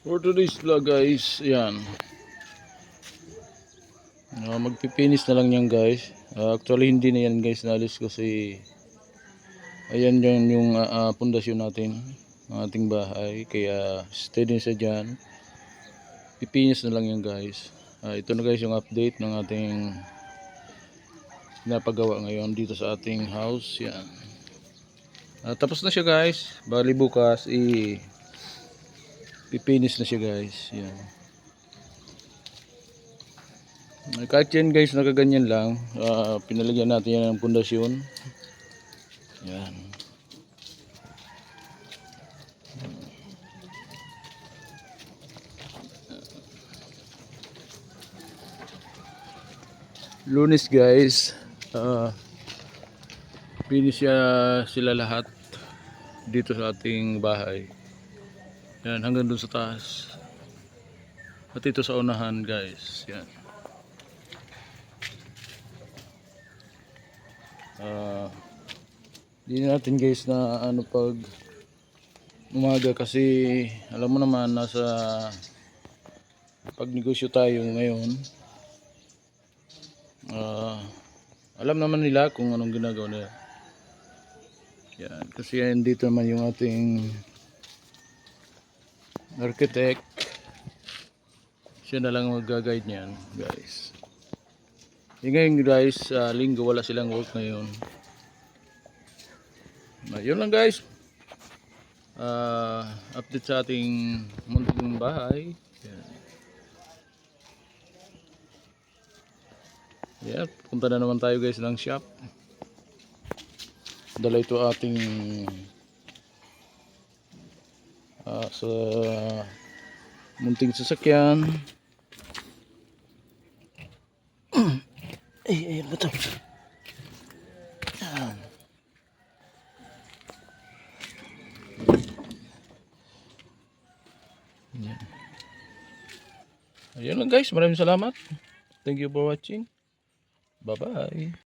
For today's vlog guys, yan. Magpipinis na lang yan guys. Actually hindi na yan guys nalis kasi ayan yan yung pundasyon natin ng ating bahay. Kaya stay din sa dyan. Pipinis na lang yan guys. Ito na guys yung update ng ating napagawa ngayon dito sa ating house. Yan. Tapos na siya guys. Bali bukas pipinis na siya guys. Yan. Kahit yan guys nakaganyan lang, pinalagyan natin yan ng pundasyon. Yan. Lunes guys, finish sila lahat dito sa ating bahay. Yan, hanggang dun sa taas. At ito sa unahan guys. Yan. Hindi natin guys na ano pag umaga kasi alam mo naman nasa pagnegosyo tayo ngayon. Alam naman nila kung anong ginagawa nila. Yan, kasi yan dito naman yung ating architect. Siya na lang mag-guide niyan guys. Ngayon guys, linggo wala silang work ngayon. Yun lang guys. Update sa ating munting bahay. Yan, punta na naman tayo guys ng shop. Dala ito ating sa munting sasakyan. Ay, bato. Yan. Yan. Ayun lang guys, maraming salamat. Thank you for watching. Bye bye.